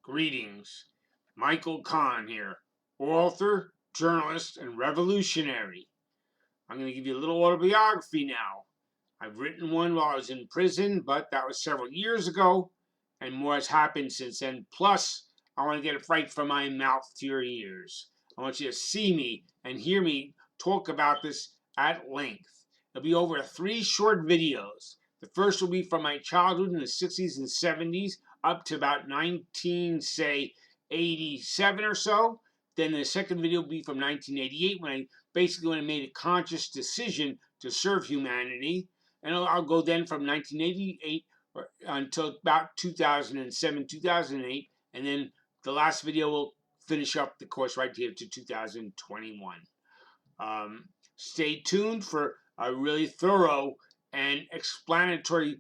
Greetings. Michael Kahn here, author, journalist, and revolutionary. I'm going to give you a little autobiography now. I've written one while I was in prison, but that was several years ago, and more has happened since then. Plus, I want to get it right from my mouth to your ears. I want you to see me and hear me talk about this at length. It'll be over 3 short videos. The first will be from my childhood in the 60s and 70s up to about 87 or so. Then the second video will be from 1988 when I made a conscious decision to serve humanity. And I'll go then from 1988 until about 2007, 2008. And then the last video will finish up the course right here to 2021. Stay tuned for a really thorough and explanatory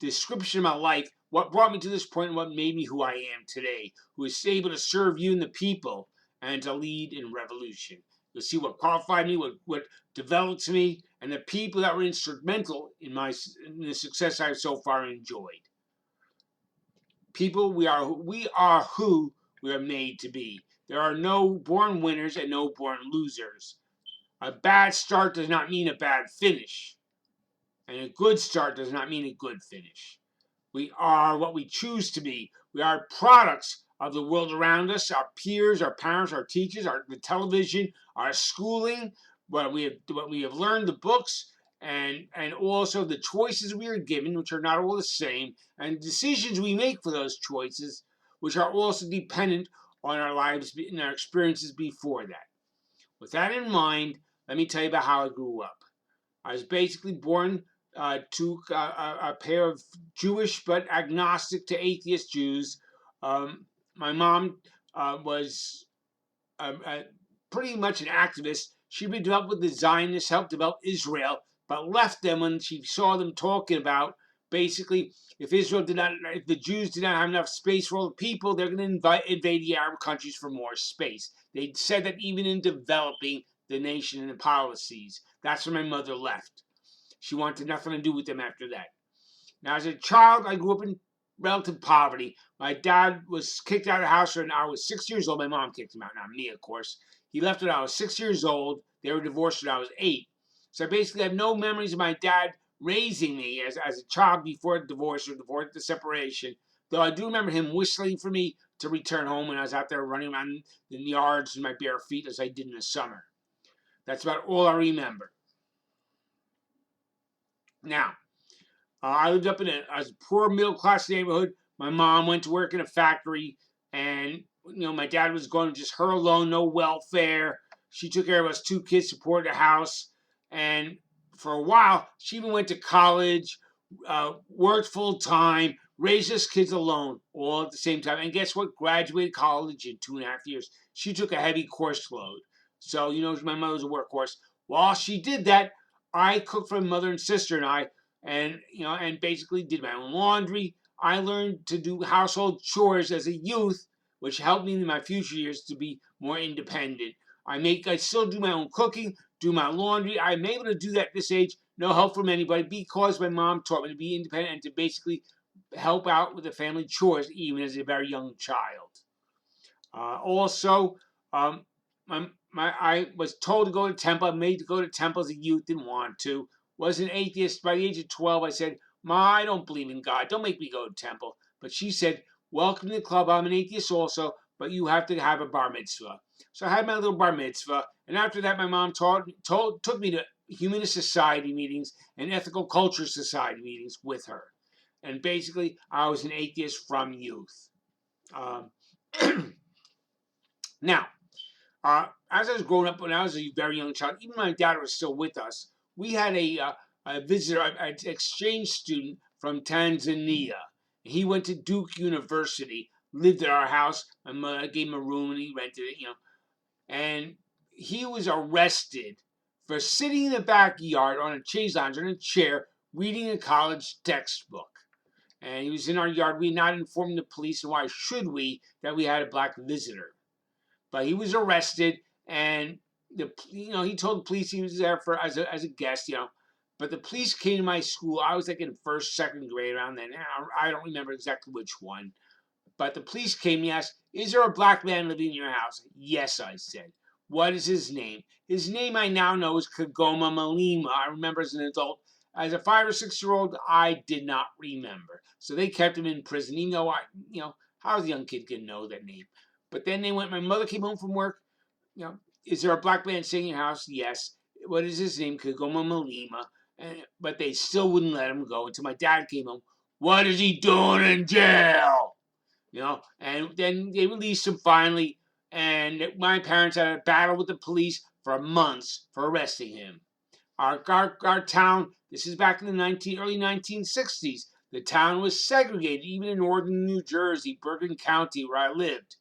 description of my life, what brought me to this point and what made me who I am today, who is able to serve you and the people and to lead in revolution. You'll see what qualified me, what developed me, and the people that were instrumental in the success I've so far enjoyed. People, we are who we are made to be. There are no born winners and no born losers. A bad start does not mean a bad finish. And a good start does not mean a good finish. We are what we choose to be. We are products of the world around us, our peers, our parents, our teachers, the television, our schooling, what we have learned, the books, and also the choices we are given, which are not all the same, and decisions we make for those choices, which are also dependent on our lives and our experiences before that. With that in mind, let me tell you about how I grew up. I was basically born to a pair of Jewish but agnostic to atheist Jews. My mom was pretty much an activist. She developed with the Zionists, helped develop Israel, but left them when she saw them talking about basically if the Jews did not have enough space for all the people, they're going to invade the Arab countries for more space. They said that even in developing the nation and the policies. That's when my mother left. She wanted nothing to do with them after that. Now, as a child, I grew up in relative poverty. My dad was kicked out of the house when I was 6 years old. My mom kicked him out, not me, of course. He left when I was 6 years old. They were divorced when I was 8. So I basically have no memories of my dad raising me as a child before the divorce or before the separation. Though I do remember him whistling for me to return home when I was out there running around in the yards in my bare feet as I did in the summer. That's about all I remember. Now, I lived up in a poor middle-class neighborhood. My mom went to work in a factory, and my dad was going just her alone, no welfare. She took care of us 2 kids, supported the house, and for a while, she even went to college, worked full-time, raised us kids alone, all at the same time. And guess what? Graduated college in 2.5 years. She took a heavy course load. So, my mother was a workhorse. While she did that, I cooked for my mother and sister and I, and basically did my own laundry. I learned to do household chores as a youth, which helped me in my future years to be more independent. I still do my own cooking, do my laundry. I'm able to do that at this age, no help from anybody, because my mom taught me to be independent and to basically help out with the family chores, even as a very young child. I was told to go to temple. I made to go to temple as a youth, didn't want to. Was an atheist. By the age of 12, I said, Ma, I don't believe in God. Don't make me go to temple. But she said, welcome to the club. I'm an atheist also, but you have to have a bar mitzvah. So I had my little bar mitzvah. And after that, my mom took me to Humanist Society meetings and Ethical Culture Society meetings with her. And basically, I was an atheist from youth. Now, as I was growing up, when I was a very young child, even my dad was still with us. We had a visitor, an exchange student from Tanzania. He went to Duke University, lived at our house. My mother gave him a room and he rented it, And he was arrested for sitting in the backyard on a chaise lounge on a chair reading a college textbook. And he was in our yard. We had not informed the police, and why should we, that we had a black visitor? But he was arrested, and he told the police he was there as a guest, But the police came to my school. I was like in first, second grade around then. I don't remember exactly which one. But the police came and asked, "Is there a black man living in your house?" "Yes," I said. "What is his name?" "His name I now know is Kagoma Malima." I remember as an adult. As a 5 or 6 year old, I did not remember. So they kept him in prison. How was a young kid gonna know that name? But then my mother came home from work. You know, "Is there a black man staying in your house?" "Yes." "What is his name?" "Kagoma Malima." But they still wouldn't let him go until my dad came home. "What is he doing in jail?" And then they released him finally. And my parents had a battle with the police for months for arresting him. Our town, this is back in the early 1960s, the town was segregated, even in northern New Jersey, Bergen County, where I lived.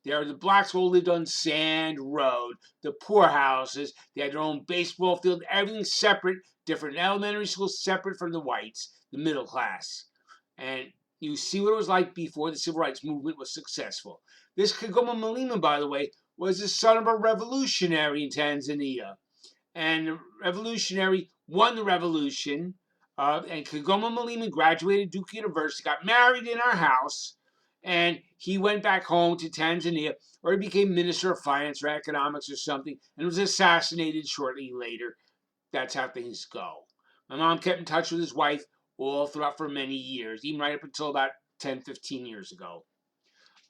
There, the blacks all lived on Sand Road, the poor houses. They had their own baseball field, everything separate, different elementary schools separate from the whites, the middle class. And you see what it was like before the civil rights movement was successful. This Kagoma Malima, by the way, was the son of a revolutionary in Tanzania. And the revolutionary won the revolution. And Kagoma Malima graduated Duke University, got married in our house, and he went back home to Tanzania, or he became Minister of Finance or Economics or something, and was assassinated shortly later. That's how things go. My mom kept in touch with his wife all throughout for many years, even right up until about 10, 15 years ago.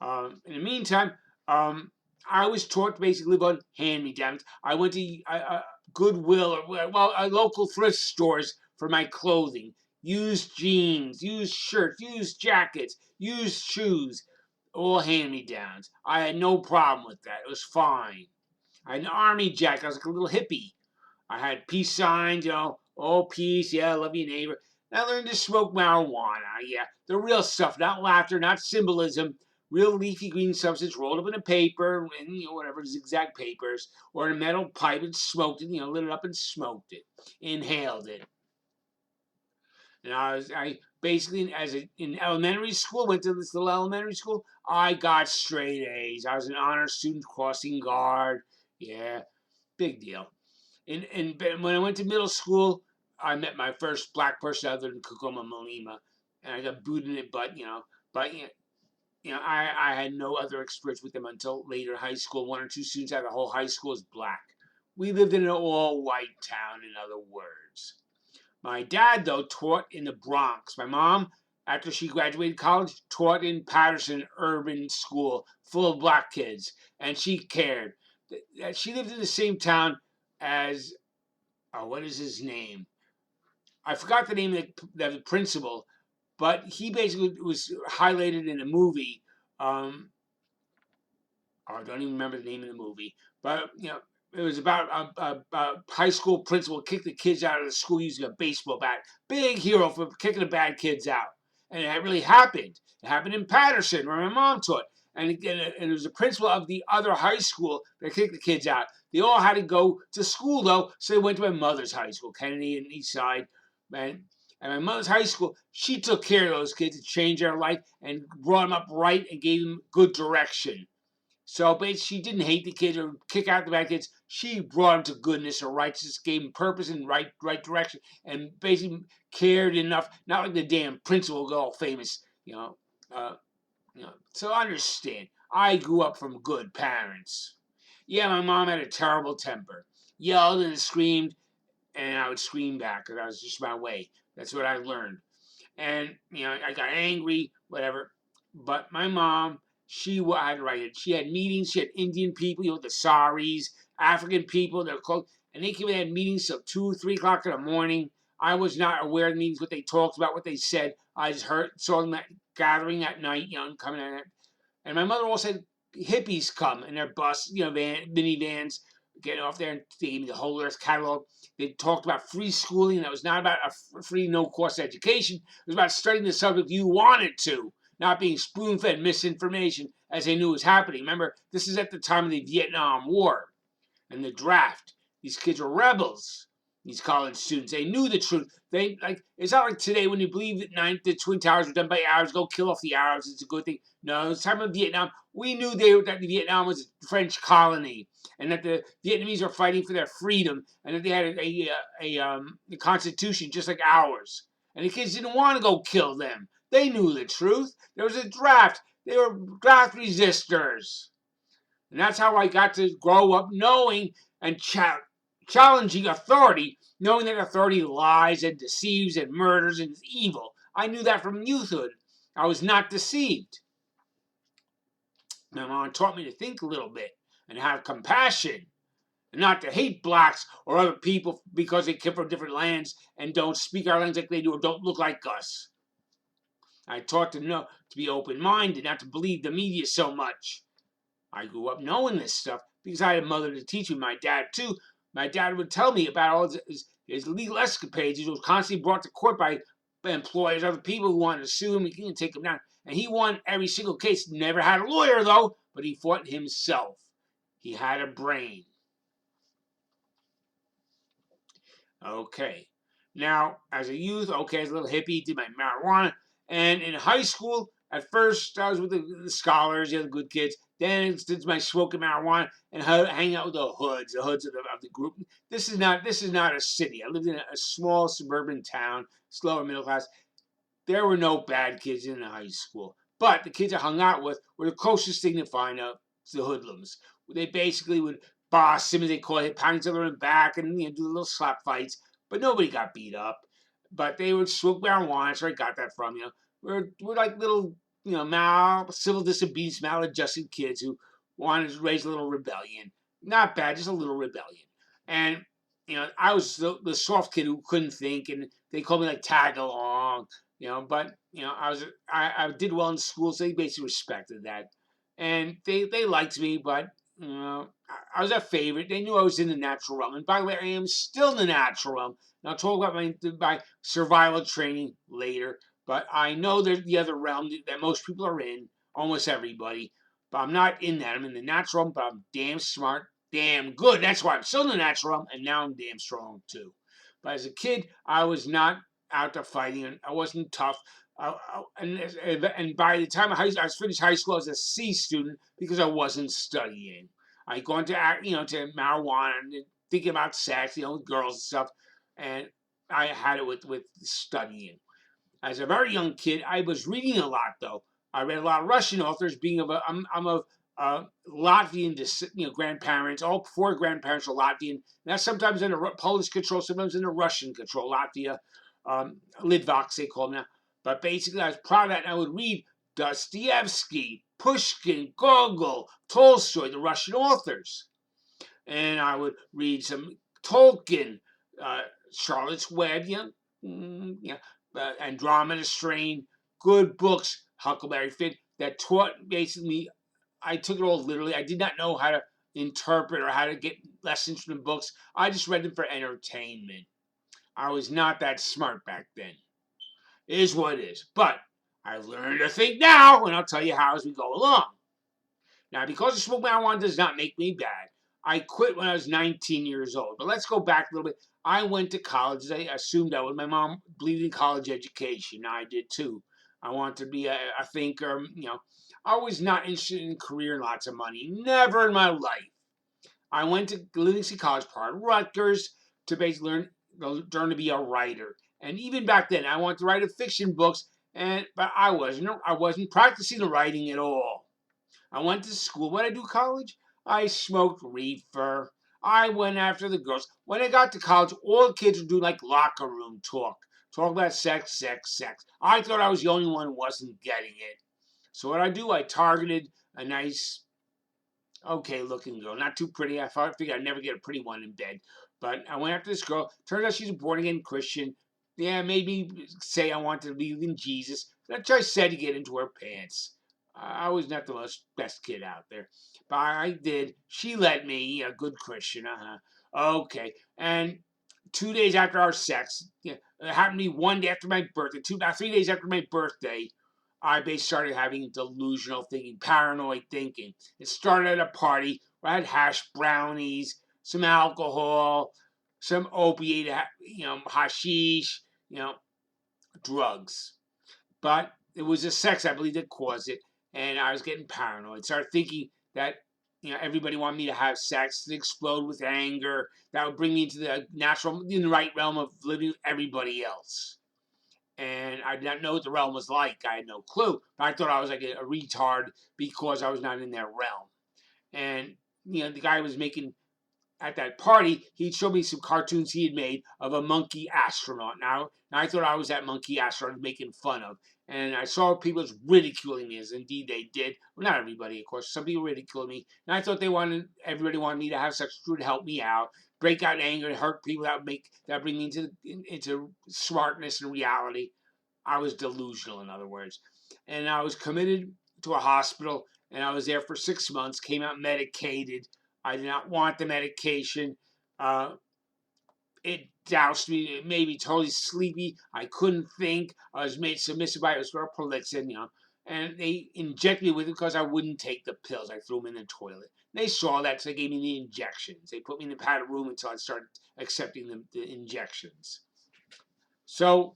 In the meantime, I was taught to basically live on hand-me-downs. I went to Goodwill or local thrift stores for my clothing. Used jeans, used shirts, used jackets, used shoes, all hand-me-downs. I had no problem with that. It was fine. I had an army jacket. I was like a little hippie. I had peace signs, oh, peace, yeah, love your neighbor. And I learned to smoke marijuana, yeah, the real stuff, not laughter, not symbolism, real leafy green substance rolled up in a paper, and, whatever, zigzag papers, or in a metal pipe and smoked it, lit it up and smoked it, inhaled it. And I basically, in elementary school, went to this little elementary school, I got straight A's. I was an honor student, crossing guard, yeah, big deal. And when I went to middle school, I met my first black person other than Kagoma Malima, and I got booted in the butt, But I had no other experience with them until later high school. One or two students out of the whole high school is black. We lived in an all-white town, in other words. My dad, though, taught in the Bronx. My mom, after she graduated college, taught in Patterson Urban School, full of black kids, and she cared. She lived in the same town as, what is his name? I forgot the name of the principal, but he basically was highlighted in a movie. I don't even remember the name of the movie, but it was about a high school principal kicked the kids out of the school using a baseball bat. Big hero for kicking the bad kids out, and it really happened. It happened in Patterson, where my mom taught, and it was the principal of the other high school that kicked the kids out. They all had to go to school though, so they went to my mother's high school, Kennedy and East Side, and. And my mother's high school, she took care of those kids and changed their life and brought them up right and gave them good direction. So basically, she didn't hate the kids or kick out the bad kids. She brought them to goodness or righteousness, gave them purpose and right direction, and basically cared enough. Not like the damn principal got all famous, So understand, I grew up from good parents. Yeah, my mom had a terrible temper, yelled and screamed, and I would scream back because that was just my way. That's what I learned. And I got angry, whatever. But my mom, she had right. She had meetings. She had Indian people, the saris, African people. They're called, and they came and had meetings till 2, 3 o'clock in the morning. I was not aware of the meetings, what they talked about, what they said. I just saw them gathering at night, and coming at it. And my mother also said hippies come in their bus, minivans, getting off there, and they gave me the whole Earth catalog. They talked about free schooling, and it was not about a free, no-cost education. It was about studying the subject you wanted to, not being spoon-fed misinformation as they knew was happening. Remember, this is at the time of the Vietnam War and the draft. These kids were rebels. These college students, they knew the truth. It's not like today when you believe that the Twin Towers were done by Arabs. Go kill off the Arabs. It's a good thing. No, it's time of Vietnam. We knew that Vietnam was a French colony, and that the Vietnamese were fighting for their freedom, and that they had a constitution just like ours. And the kids didn't want to go kill them. They knew the truth. There was a draft. They were draft resistors. And that's how I got to grow up knowing and challenging authority, knowing that authority lies and deceives and murders and is evil. I knew that from youthhood. I was not deceived. My mom taught me to think a little bit and have compassion and not to hate blacks or other people because they come from different lands and don't speak our language like they do or don't look like us. I taught to be open-minded, not to believe the media so much. I grew up knowing this stuff because I had a mother to teach me. My dad too. My dad would tell me about all his legal escapades. He was constantly brought to court by employers, other people who wanted to sue him and take him down. And he won every single case. Never had a lawyer though, but he fought himself. He had a brain. Okay. Now, as a youth, as a little hippie, did my marijuana. And in high school, at first, I was with the scholars, the good kids. Then it's my smoking marijuana and hanging out with the hoods of the group. This is not a city. I lived in a small suburban town, slower middle class. There were no bad kids in the high school, but the kids I hung out with were the closest thing to find out the hoodlums. They basically would boss him, as they call it, pound each other in the back and do little slap fights. But nobody got beat up. But they would smoke marijuana, so I got that from We're like little civil disobedience, maladjusted kids who wanted to raise a little rebellion. Not bad, just a little rebellion. And I was the soft kid who couldn't think, and they called me like tag along. But I did well in school, so they basically respected that, and they liked me. But I was a favorite. They knew I was in the natural realm, and by the way, I am still in the natural realm. And I'll talk about my survival training later. But I know there's the other realm that most people are in, almost everybody. But I'm not in that. I'm in the natural realm, but I'm damn smart, damn good. That's why I'm still in the natural realm, and now I'm damn strong too. But as a kid, I was not out to fighting, and I wasn't tough. And by the time I was finished high school, I was a C student because I wasn't studying. I'd gone to to marijuana and thinking about sex, with girls and stuff, and I had it with studying. As a very young kid, I was reading a lot though. I read a lot of Russian authors. I'm of Latvian grandparents. All four grandparents are Latvian. That's sometimes under Polish control, sometimes under Russian control. Latvia, Lidvox they call them now. But basically, I was proud of that, and I would read Dostoevsky, Pushkin, Gogol, Tolstoy, the Russian authors, and I would read some Tolkien, Charlotte's Web, Andromeda Strain, good books, Huckleberry Finn, that taught basically, I took it all literally. I did not know how to interpret or how to get lessons from the books. I just read them for entertainment. I was not that smart back then. It is what it is. But I learned to think now, and I'll tell you how as we go along. Now, because I smoke marijuana does not make me bad. I quit when I was 19 years old. But let's go back a little bit. I went to college. I assumed I would. My mom believed in college education. I did too. I wanted to be a thinker. I was not interested in a career and lots of money. Never in my life. I went to Livingston College, part of Rutgers, to basically learn to be a writer. And even back then, I wanted to write fiction books, but I wasn't practicing the writing at all. I went to school. When I do college, I smoked reefer. I went after the girls. When I got to college, all the kids were doing like locker room talk. Talk about sex, sex, sex. I thought I was the only one who wasn't getting it. So what I do, I targeted a nice, okay looking girl. Not too pretty. I figured I'd never get a pretty one in bed. But I went after this girl. Turns out she's a born again Christian. Yeah, made me say I wanted to believe in Jesus. That's what I said to get into her pants. I was not the best kid out there, but I did. She let me, a good Christian, Okay, and 2 days after our sex, it happened to me one day after my birthday. 3 days after my birthday, I basically started having delusional thinking, paranoid thinking. It started at a party where I had hash brownies, some alcohol, some opiate, hashish, drugs. But it was the sex, I believe, that caused it. And I was getting paranoid. Started thinking that everybody wanted me to have sex, to explode with anger. That would bring me into the right realm of living with everybody else. and I did not know what the realm was like. I had no clue. But I thought I was like a retard because I was not in that realm. And the guy was making at that party. He showed me some cartoons he had made of a monkey astronaut. Now I thought I was that monkey astronaut making fun of. And I saw people ridiculing me, as indeed they did. Well, not everybody, of course. Some people ridiculed me, and I thought everybody wanted me to have sex to help me out, break out in anger, hurt people that bring me into smartness and reality. I was delusional, in other words, and I was committed to a hospital, and I was there for 6 months. Came out medicated. I did not want the medication. Uh, it doused me. It made me totally sleepy. I couldn't think. I was made submissive by it. It was Prolixin, and they injected me with it because I wouldn't take the pills. I threw them in the toilet. They saw that, so they gave me the injections. They put me in a padded room until I started accepting the injections. So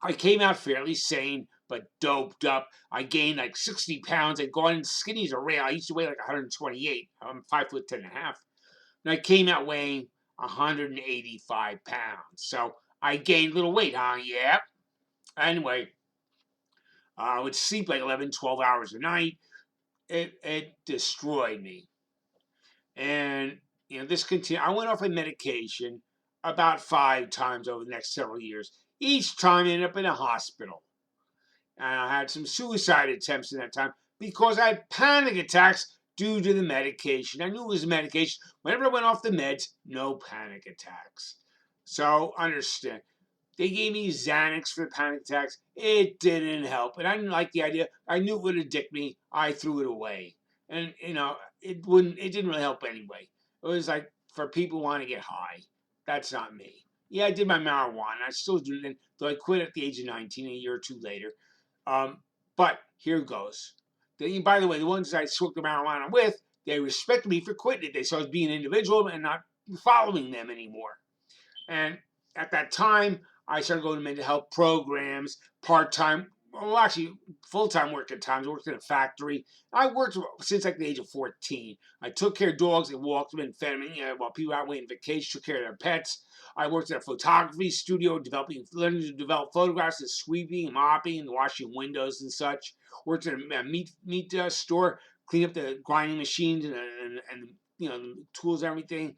I came out fairly sane, but doped up. I gained like 60 pounds. I'd gone skinny as a rail. I used to weigh like 128. I'm 5'10" and a half. And I came out weighing 185 pounds. So I gained a little weight, huh? Yeah. Anyway, I would sleep like 11, 12 hours a night. It destroyed me. And, this continued. I went off a medication about 5 times over the next several years. Each time I ended up in a hospital. And I had some suicide attempts in that time because I had panic attacks due to the medication. I knew it was medication. Whenever I went off the meds, no panic attacks. So understand. They gave me Xanax for the panic attacks. It didn't help. And I didn't like the idea. I knew it would addict me. I threw it away. And it didn't really help anyway. It was like for people who want to get high. That's not me. Yeah, I did my marijuana. I still do it, though I quit at the age of 19, a year or two later. But here goes. By the way, the ones I smoked the marijuana with, they respected me for quitting it. They saw I was being an individual and not following them anymore. And at that time, I started going to mental health programs, part-time, well, actually, full-time work at times. I worked in a factory. I worked since like the age of 14. I took care of dogs and walked them and fed them while people were out waiting vacation, took care of their pets. I worked at a photography studio, learning to develop photographs and sweeping, mopping, and washing windows and such. Worked at a meat store, cleaned up the grinding machines and the tools and everything.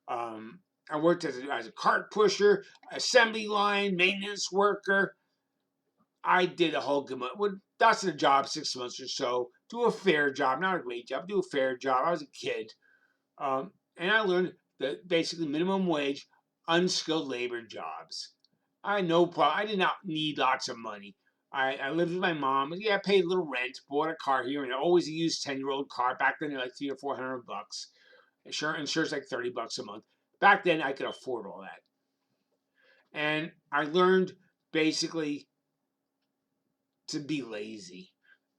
I worked as a cart pusher, assembly line, maintenance worker. I did a whole gamut. That's a job, 6 months or so. Do a fair job, not a great job. Do a fair job. I was a kid, and I learned that basically minimum wage, unskilled labor jobs. I had no problem. I did not need lots of money. I lived with my mom. Yeah, I paid a little rent, bought a car here, and always a used 10-year-old car. Back then, they're like $300 or $400. Insurance like $30 a month. Back then, I could afford all that. And I learned basically to be lazy.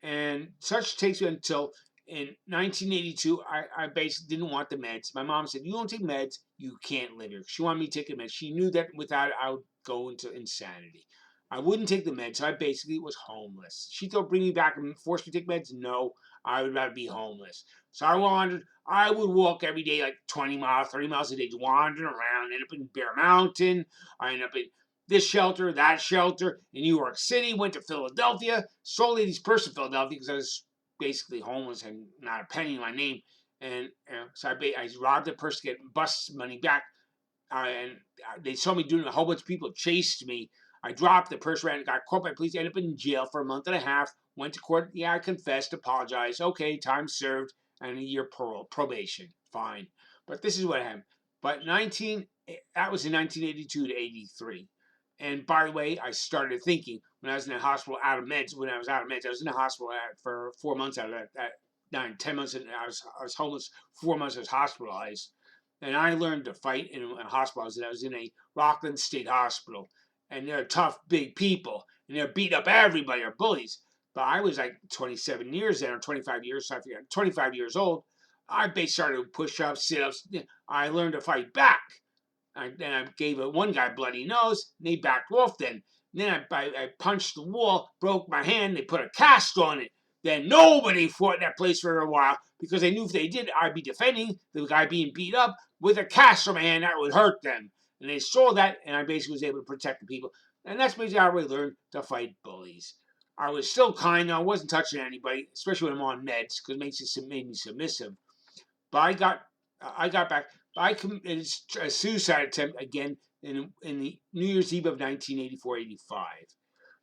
And such takes me until in 1982, I basically didn't want the meds. My mom said, "You don't take meds, you can't live here." She wanted me to take the meds. She knew that without it, I would go into insanity. I wouldn't take the meds, so I basically was homeless. She thought bring me back and force me to take meds. No, I would rather be homeless. So I wandered. I would walk every day like 20 miles, 30 miles a day, wandering around. End up in Bear Mountain. I end up in this shelter, that shelter in New York City, went to Philadelphia, sold ladies' purse in Philadelphia because I was basically homeless and not a penny in my name. And so I robbed the purse to get bus money back. And they saw me doing it. A whole bunch of people chased me. I dropped the purse, ran, got caught by police, ended up in jail for a month and a half. Went to court. Yeah, I confessed, apologized. Okay, time served, and a year probation. Fine. But this is what happened. But that was in 1982 to 83. And by the way, I started thinking when I was in the hospital out of meds. When I was out of meds, I was in the hospital for 4 months out of that 10 months. And I was homeless. 4 months. I was hospitalized, and I learned to fight in a hospital. I was in a Rockland State Hospital, and they're tough, big people, and they're beat up everybody. Are bullies. But I was like 27 years there, or 25 years. So I forget. 25 years old. I basically started push-ups, sit-ups. I learned to fight back. Then I gave one guy a bloody nose, and he backed off then. Then I punched the wall, broke my hand, they put a cast on it. Then nobody fought in that place for a while because they knew if they did, I'd be defending the guy being beat up with a cast on my hand that would hurt them. And they saw that, and I basically was able to protect the people. And that's basically how I learned to fight bullies. I was still kind, though. I wasn't touching anybody, especially when I'm on meds, because it made me submissive. But I got back. I committed a suicide attempt again in the New Year's Eve of 1984-85.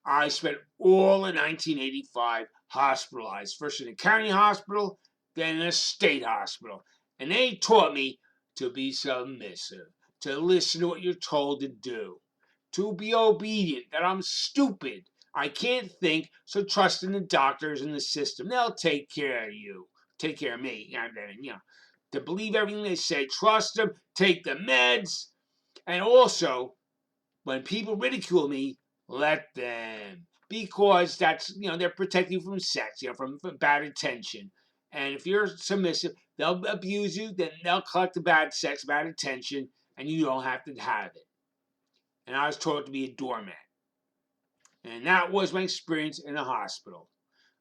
I spent all of 1985 hospitalized, first in a county hospital, then in a state hospital. And they taught me to be submissive, to listen to what you're told to do, to be obedient, that I'm stupid. I can't think, so trust in the doctors and the system. They'll take care of you, take care of me. You know, to believe everything they say, trust them, take the meds, and also when people ridicule me, let them, because that's they're protecting you from sex, from bad attention. And if you're submissive, they'll abuse you, then they'll collect the bad sex, bad attention, and you don't have to have it. And I was taught to be a doormat, and that was my experience in the hospital.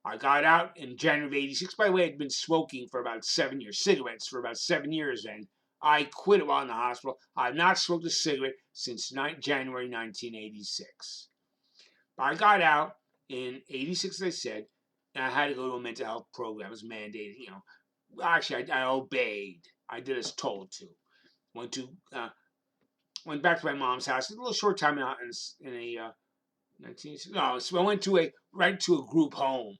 I got out in January of '86. By the way, I'd been smoking for about 7 years, cigarettes for about 7 years then. I quit it while in the hospital. I've not smoked a cigarette since January 1986. But I got out in '86, as I said, and I had to go to a mental health program. It was mandated, Actually, I obeyed. I did as told to. Went to went back to my mom's house. A little short time out in a 19. No, so I went to right to a group home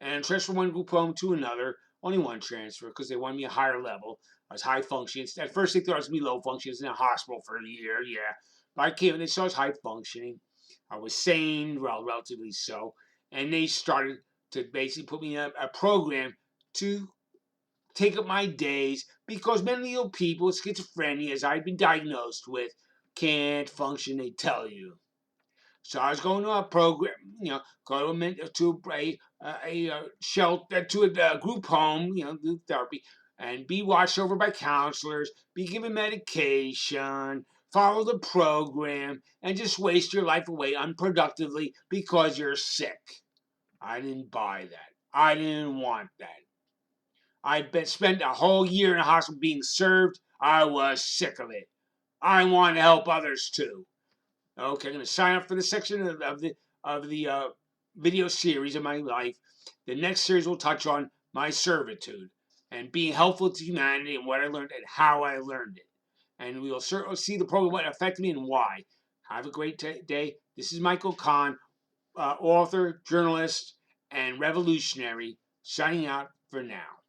and transferred from one group home to another. Only one transfer because they wanted me a higher level. I was high functioning. At first, they thought I was going to be low functioning. I was in a hospital for a year, yeah. But I came and they saw I was high functioning. I was sane, well, relatively so. And they started to basically put me in a program to take up my days because mentally ill people with schizophrenia, as I've been diagnosed with, can't function, they tell you. So I was going to a program, go to a shelter, to a group home, do therapy, and be watched over by counselors, be given medication, follow the program, and just waste your life away unproductively because you're sick. I didn't buy that. I didn't want that. Spent a whole year in a hospital being served. I was sick of it. I want to help others too. Okay, I'm going to sign up for this section of the video series of my life. The next series will touch on my servitude and being helpful to humanity and what I learned and how I learned it. And we will certainly see the program, what affected me and why. Have a great day. This is Michael Kahn, author, journalist, and revolutionary, signing out for now.